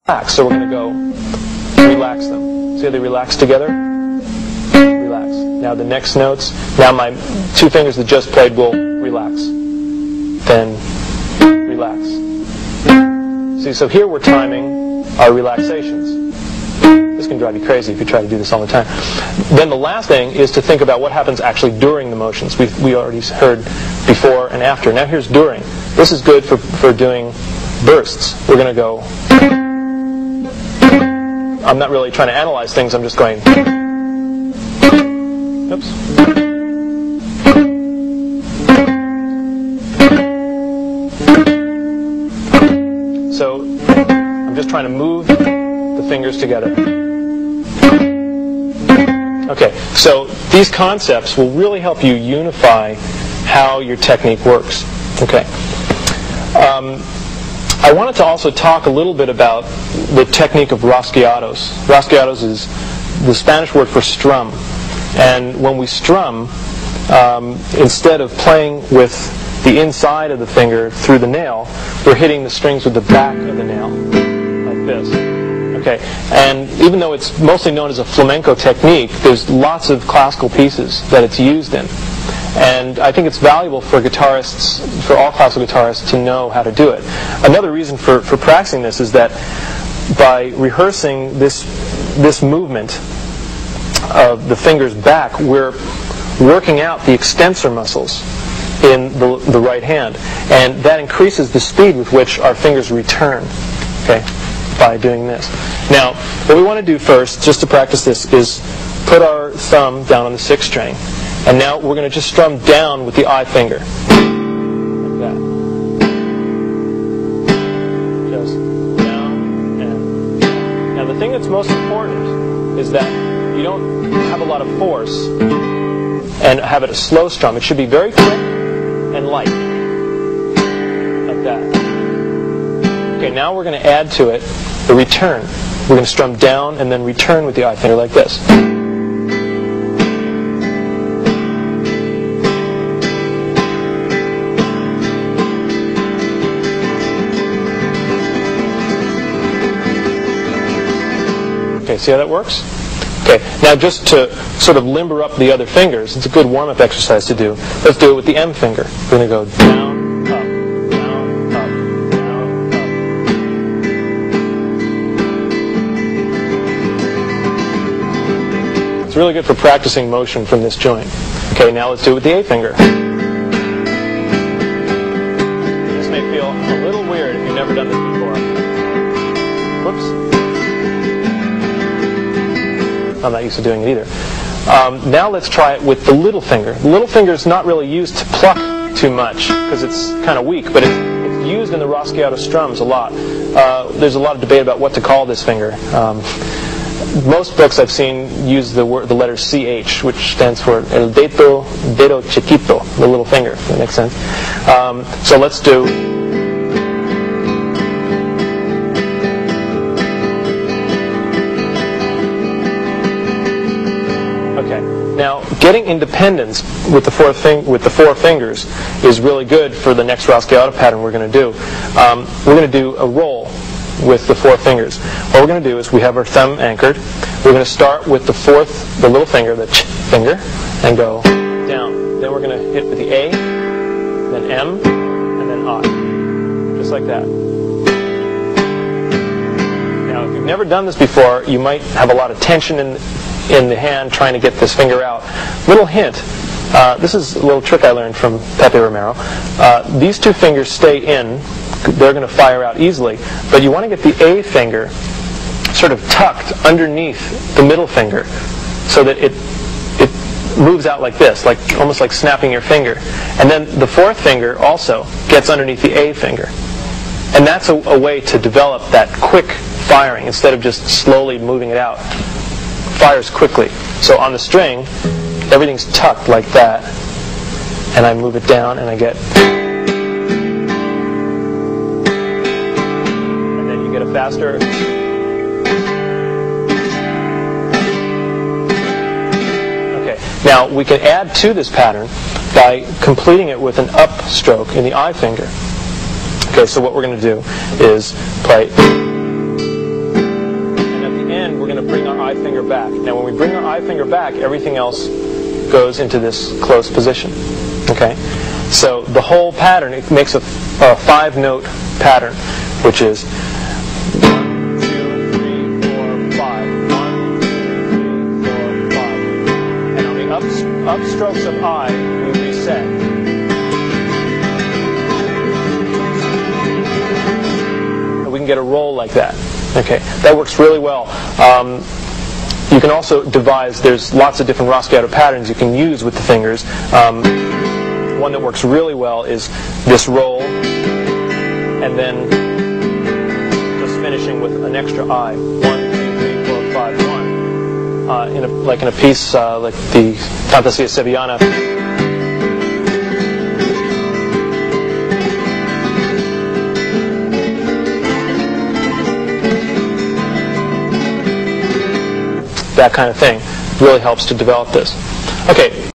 relax. So we're going to go relax them. See how they relax together? Relax. Now the next notes, now my two fingers that just played will relax. Then relax. See, so here we're timing our relaxations. This can drive you crazy if you try to do this all the time. Then the last thing is to think about what happens actually during the motions. We already heard before and after. Now here's during. This is good for doing bursts. We're going to go... I'm not really trying to analyze things, I'm just going... Oops. So, I'm just trying to move the fingers together. Okay, so these concepts will really help you unify how your technique works. Okay. I wanted to also talk a little bit about the technique of rasgueados. Rasgueados is the Spanish word for strum. And when we strum, instead of playing with the inside of the finger through the nail, we're hitting the strings with the back of the nail, like this. Okay, and even though it's mostly known as a flamenco technique, there's lots of classical pieces that it's used in. And I think it's valuable for guitarists, for all classical guitarists, to know how to do it. Another reason for practicing this is that by rehearsing this movement of the fingers back, we're working out the extensor muscles in the right hand. And that increases the speed with which our fingers return, okay, by doing this. Now, what we want to do first, just to practice this, is put our thumb down on the 6th string. And now we're going to just strum down with the I finger. Like that. Just down and down. Now the thing that's most important is that you don't have a lot of force and have it a slow strum. It should be very quick and light. Like that. Okay, now we're going to add to it the return. We're going to strum down and then return with the I finger like this. Okay, see how that works? Okay, now just to sort of limber up the other fingers, it's a good warm-up exercise to do. Let's do it with the M finger. We're going to go down, up, down, up, down, up. It's really good for practicing motion from this joint. Okay, now let's do it with the A finger. This may feel a little weird if you've never done this before. Whoops. I'm not used to doing it either. Now let's try it with the little finger. The little finger is not really used to pluck too much because it's kind of weak, but it's used in the rasgueado strums a lot. There's a lot of debate about what to call this finger. Most books I've seen use the letter CH, which stands for el dedo chiquito, the little finger, if that makes sense. So let's do... Now, getting independence with the four fingers is really good for the next rasgueado pattern we're going to do. We're going to do a roll with the 4 fingers. What we're going to do is we have our thumb anchored. We're going to start with the little finger, the ch finger, and go down. Then we're going to hit with the A, then M, and then I. Just like that. Now, if you've never done this before, you might have a lot of tension in the hand trying to get this finger out. Little hint, this is a little trick I learned from Pepe Romero. These 2 fingers stay in, they're going to fire out easily, but you want to get the A finger sort of tucked underneath the middle finger so that it moves out like this, almost like snapping your finger. And then the 4th finger also gets underneath the A finger. And that's a way to develop that quick firing instead of just slowly moving it out. Fires quickly. So on the string, everything's tucked like that, and I move it down and I get, and then you get a faster, okay, now we can add to this pattern by completing it with an up stroke in the I finger. Okay, so what we're going to do is play finger back. Now when we bring our eye finger back, everything else goes into this closed position. Okay? So the whole pattern, it makes a 5-note pattern, which is 1, 2, 3, 4, 5. 1, 2, 3, 4, 5. And on the up strokes of I, we reset. And we can get a roll like that. Okay, that works really well. You can also devise, there's lots of different Rosciato patterns you can use with the fingers. One that works really well is this roll, and then just finishing with an extra I. 1, 2, 3, 4, 5, 1. Like in a piece like the Fantasia Sevillana. That kind of thing really helps to develop this. Okay.